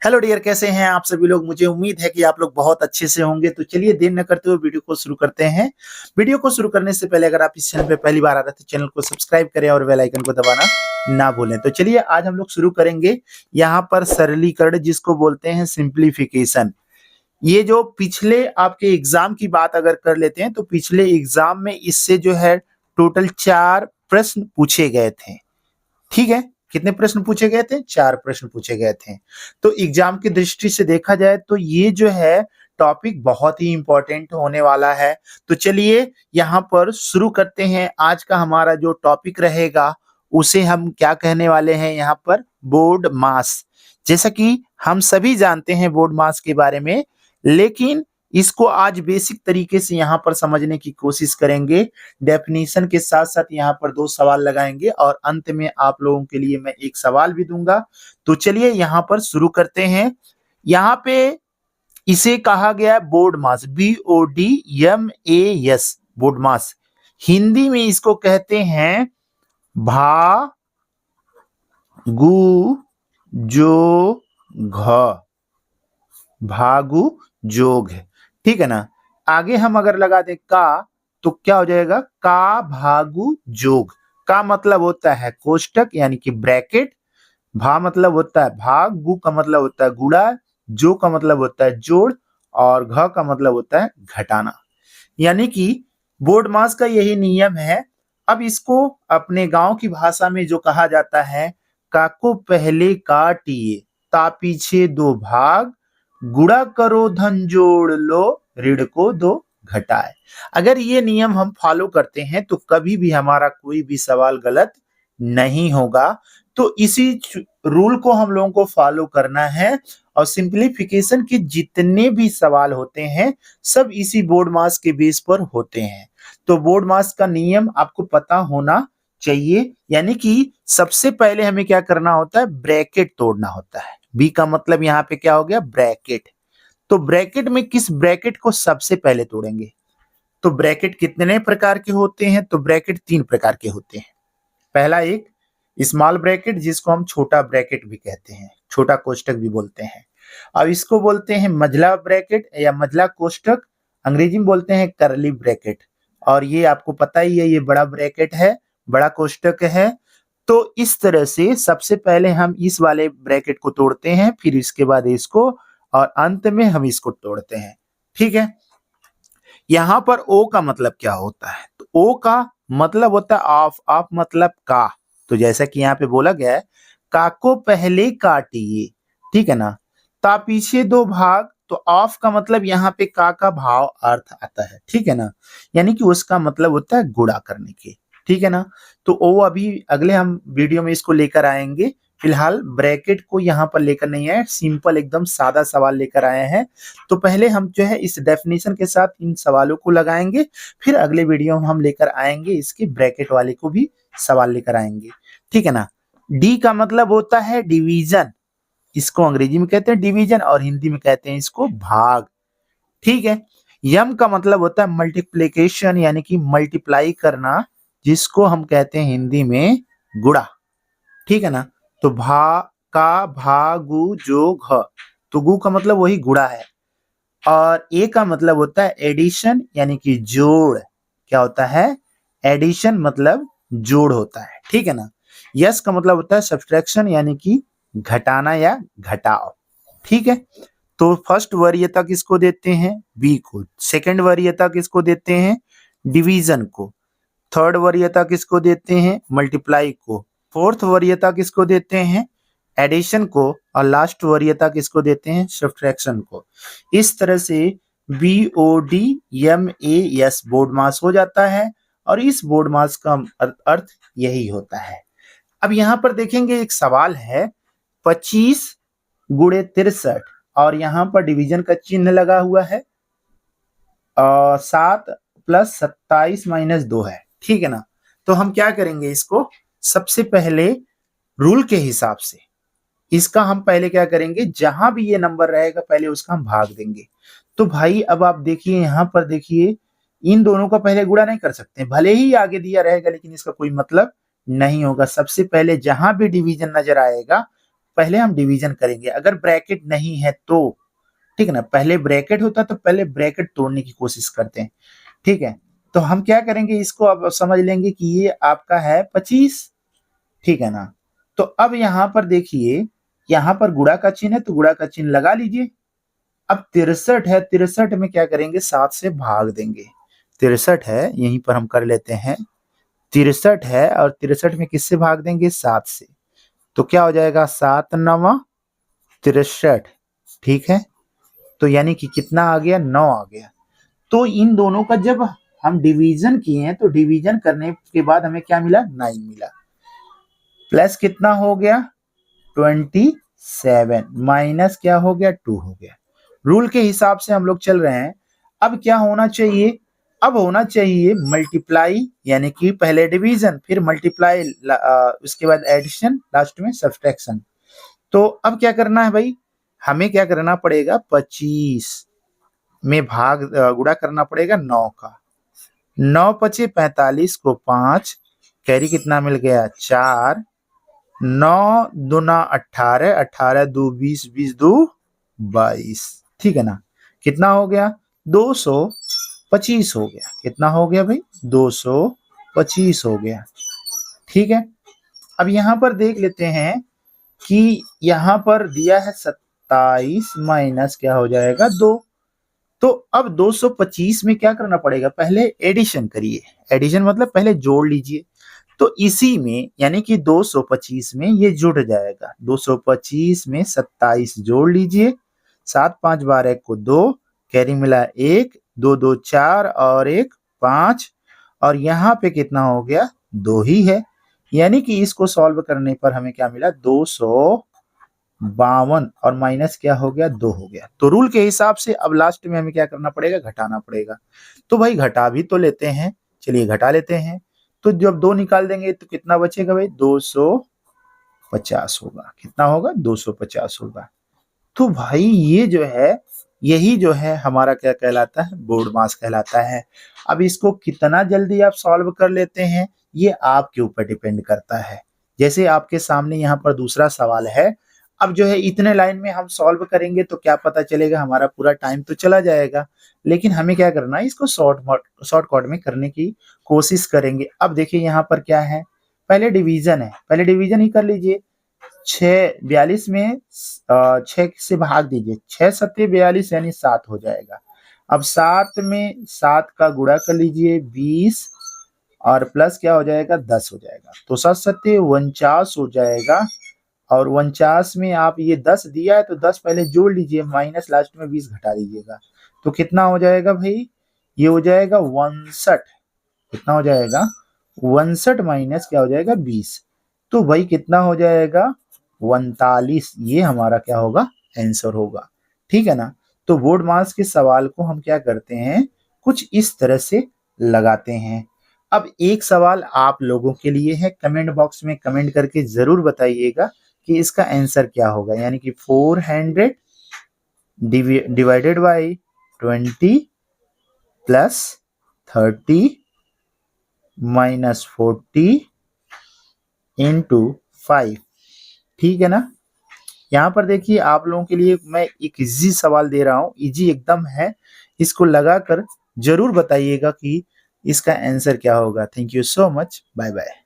Hello dear, कैसे हैं आप सभी लोग। मुझे उम्मीद है कि आप लोग बहुत अच्छे से होंगे। तो चलिए देर न करते हुए वीडियो को शुरू करते हैं। वीडियो को शुरू करने से पहले अगर आप इस चैनल पे पहली बार आ रहे हैं तो चैनल को सब्सक्राइब करें और बेल आइकन को दबाना ना भूलें। तो चलिए आज हम लोग शुरू करेंगे यहाँ पर सरलीकरण, जिसको बोलते हैं सिंप्लीफिकेशन। ये जो पिछले आपके एग्जाम की बात अगर कर लेते हैं तो पिछले एग्जाम में इससे जो है टोटल 4 प्रश्न पूछे गए थे। ठीक है, कितने प्रश्न पूछे गए थे? 4 प्रश्न पूछे गए थे। तो एग्जाम की दृष्टि से देखा जाए तो ये जो है टॉपिक बहुत ही इंपॉर्टेंट होने वाला है। तो चलिए यहाँ पर शुरू करते हैं। आज का हमारा जो टॉपिक रहेगा उसे हम क्या कहने वाले हैं यहाँ पर? बोर्ड मास। जैसा कि हम सभी जानते हैं बोर्ड मास के बारे में, लेकिन इसको आज बेसिक तरीके से यहाँ पर समझने की कोशिश करेंगे। डेफिनेशन के साथ साथ यहाँ पर 2 सवाल लगाएंगे और अंत में आप लोगों के लिए मैं एक सवाल भी दूंगा। तो चलिए यहाँ पर शुरू करते हैं। यहाँ पे इसे कहा गया है बोर्ड मास, BODMAS, बोर्ड मास। हिंदी में इसको कहते हैं भागु जो घ, भागु जोग। ठीक है ना। आगे हम अगर लगा दें का तो क्या हो जाएगा? का भागु जोग। का मतलब होता है कोष्टक यानी कि ब्रैकेट, भा मतलब होता है भाग, गु का मतलब होता है गुणा, जो का मतलब होता है जोड़ और घ का मतलब होता है घटाना। यानी कि बोर्ड मास का यही नियम है। अब इसको अपने गांव की भाषा में जो कहा जाता है, काको पहले काटिए, ता पीछे 2 भाग, गुणा करो धन जोड़ लो, ऋण को 2 घटाए। अगर ये नियम हम फॉलो करते हैं तो कभी भी हमारा कोई भी सवाल गलत नहीं होगा। तो इसी रूल को हम लोगों को फॉलो करना है और सिंप्लीफिकेशन के जितने भी सवाल होते हैं सब इसी बोर्ड मास के बेस पर होते हैं। तो बोर्ड मास का नियम आपको पता होना चाहिए। यानी कि सबसे पहले हमें क्या करना होता है? ब्रैकेट तोड़ना होता है। बी का मतलब यहाँ पे क्या हो गया? ब्रैकेट। तो ब्रैकेट में किस ब्रैकेट को सबसे पहले तोड़ेंगे? तो ब्रैकेट कितने प्रकार के होते हैं? तो ब्रैकेट 3 प्रकार के होते हैं। पहला एक स्मॉल ब्रैकेट, जिसको हम छोटा ब्रैकेट भी कहते हैं, छोटा कोष्टक भी बोलते हैं। अब इसको बोलते हैं मझला ब्रैकेट या मझला कोष्टक, अंग्रेजी में बोलते हैं करली ब्रैकेट। और ये आपको पता ही है, ये बड़ा ब्रैकेट है, बड़ा कोष्टक है। तो इस तरह से सबसे पहले हम इस वाले ब्रैकेट को तोड़ते हैं, फिर इसके बाद इसको, और अंत में हम इसको तोड़ते हैं। ठीक है। यहाँ पर ओ का मतलब क्या होता है? तो ओ का मतलब होता है ऑफ, ऑफ मतलब का। तो जैसा कि यहाँ पे बोला गया है, का को पहले काटिए, ठीक है ना, ता पीछे 2 भाग। तो ऑफ का मतलब यहाँ पे का भाव अर्थ आता है, ठीक है ना, यानी कि उसका मतलब होता है गुणा करने के। ठीक है ना। तो ओ अभी अगले हम वीडियो में इसको लेकर आएंगे। फिलहाल ब्रैकेट को यहाँ पर लेकर नहीं आए, सिंपल एकदम सादा सवाल लेकर आए हैं। तो पहले हम जो है इस डेफिनेशन के साथ इन सवालों को लगाएंगे, फिर अगले वीडियो में हम लेकर आएंगे इसके ब्रैकेट वाले को भी सवाल लेकर आएंगे। ठीक है ना। डी का मतलब होता है डिवीजन, इसको अंग्रेजी में कहते हैं डिवीजन और हिंदी में कहते हैं इसको भाग। ठीक है। यम का मतलब होता है मल्टीप्लीकेशन, यानी कि मल्टीप्लाई करना, जिसको हम कहते हैं हिंदी में गुणा। ठीक है ना। तो का भा गु जो घ, तो गु का मतलब वही गुणा है। और ए का मतलब होता है एडिशन, यानी कि जोड़। क्या होता है? एडिशन मतलब जोड़ होता है। ठीक है ना। यस का मतलब होता है सब्सट्रैक्शन, यानी कि घटाना या घटाव। ठीक है। तो फर्स्ट वरीयता किसको देते हैं? बी को। सेकंड वरीयता किसको देते हैं? डिवीजन को। थर्ड वरीयता किसको देते हैं? मल्टीप्लाई को। फोर्थ वरीयता किसको देते हैं? एडिशन को। और लास्ट वरीयता किसको देते हैं? सब्ट्रैक्शन को। इस तरह से BODMAS बोर्ड मास हो जाता है और इस बोर्ड मास का अर्थ यही होता है। अब यहाँ पर देखेंगे एक सवाल है, 25 गुणे 63 और यहाँ पर डिवीजन का चिन्ह लगा हुआ है, 7 + 27 - 2 है। ठीक है ना। तो हम क्या करेंगे, इसको सबसे पहले रूल के हिसाब से इसका हम पहले क्या करेंगे, जहां भी ये नंबर रहेगा पहले उसका हम भाग देंगे। तो भाई अब आप देखिए, यहाँ पर देखिए, इन दोनों का पहले गुणा नहीं कर सकते, भले ही आगे दिया रहेगा लेकिन इसका कोई मतलब नहीं होगा। सबसे पहले जहां भी डिवीजन नजर आएगा पहले हम डिवीजन करेंगे, अगर ब्रैकेट नहीं है तो, ठीक है ना। पहले ब्रैकेट होता तो पहले ब्रैकेट तोड़ने की कोशिश करते हैं, ठीक है। तो हम क्या करेंगे, इसको अब समझ लेंगे कि ये आपका है 25, ठीक है ना। तो अब यहाँ पर देखिए, यहाँ पर गुणा का चिन्ह है तो गुणा का चिन्ह लगा लीजिए। अब 63 है, 63 में क्या करेंगे, 7 से भाग देंगे। 63 है, यहीं पर हम कर लेते हैं, 63 है और 63 में किससे भाग देंगे, 7 से। तो क्या हो जाएगा, 7 9 63, ठीक है। तो यानी कि कितना आ गया, 9 आ गया। तो इन दोनों का जब हम डिवीजन किए हैं तो डिवीजन करने के बाद हमें क्या मिला, 9 मिला। प्लस कितना हो गया, 27 माइनस क्या हो गया, 2 हो गया। रूल के हिसाब से हम लोग चल रहे हैं। अब क्या होना चाहिए, अब होना चाहिए मल्टीप्लाई, यानी कि पहले डिवीजन फिर मल्टीप्लाई, उसके बाद एडिशन, लास्ट में सब्सट्रैक्शन। तो अब क्या करना है भाई, हमें क्या करना पड़ेगा, 25 में भाग गुणा करना पड़ेगा 9 का। 9 पचे 45 को 5, कैरी कितना मिल गया, 4, 9 दूना 18, 18 दो 20, 20 दो 22, ठीक है ना। कितना हो गया, 225 हो गया। कितना हो गया भाई, 225 हो गया, ठीक है। अब यहाँ पर देख लेते हैं कि यहाँ पर दिया है 27 माइनस क्या हो जाएगा, 2। तो अब 225 में क्या करना पड़ेगा, पहले एडिशन करिए। एडिशन मतलब पहले जोड़ लीजिए। तो इसी में यानी कि 225 में ये जुड़ जाएगा। 225 में 27 जोड़ लीजिए, 7 5 12 को 2, कैरी मिला 1, 2 2 4 और 1 5, और यहाँ पे कितना हो गया, 2 ही है। यानी कि इसको सॉल्व करने पर हमें क्या मिला, 252 और माइनस क्या हो गया, 2 हो गया। तो रूल के हिसाब से अब लास्ट में हमें क्या करना पड़ेगा, घटाना पड़ेगा। तो भाई घटा भी तो लेते हैं, चलिए घटा लेते हैं। तो जब 2 निकाल देंगे तो कितना बचेगा भाई, 250 होगा। कितना होगा, 250 होगा। तो भाई ये जो है, यही जो है हमारा क्या कहलाता है, बोर्ड मास कहलाता है। अब इसको कितना जल्दी आप सॉल्व कर लेते हैं, ये आपके ऊपर डिपेंड करता है। जैसे आपके सामने यहाँ पर दूसरा सवाल है, अब जो है इतने लाइन में हम सॉल्व करेंगे तो क्या पता चलेगा, हमारा पूरा टाइम तो चला जाएगा। लेकिन हमें क्या करना है, इसको शॉर्टकट में करने की कोशिश करेंगे। अब देखिए यहाँ पर क्या है, पहले डिवीजन है, पहले डिवीजन ही कर लीजिए। 42 में 6 से भाग दीजिए, 6 सत्ते 42 यानी 7 हो जाएगा। अब 7 में 7 का गुणा कर लीजिए, 20 और प्लस क्या हो जाएगा, 10 हो जाएगा। तो 7 सत्ते 49 हो जाएगा। और 49 में आप ये 10 दिया है तो 10 पहले जोड़ लीजिए, माइनस लास्ट में 20 घटा दीजिएगा। तो कितना हो जाएगा भाई, ये हो जाएगा 59। कितना हो जाएगा, 59 माइनस क्या हो जाएगा, 20। तो भाई कितना हो जाएगा, 39। ये हमारा क्या होगा, आंसर होगा, ठीक है ना। तो बोर्ड मास के सवाल को हम क्या करते हैं, कुछ इस तरह से लगाते हैं। अब एक सवाल आप लोगों के लिए है, कमेंट बॉक्स में कमेंट करके जरूर बताइएगा कि इसका आंसर क्या होगा। यानी कि 400 divided by 20 plus 30 minus 40 into 5, ठीक है ना। यहाँ पर देखिए आप लोगों के लिए मैं एक इजी सवाल दे रहा हूँ, इजी एकदम है। इसको लगाकर जरूर बताइएगा कि इसका आंसर क्या होगा। Thank you so much, bye bye.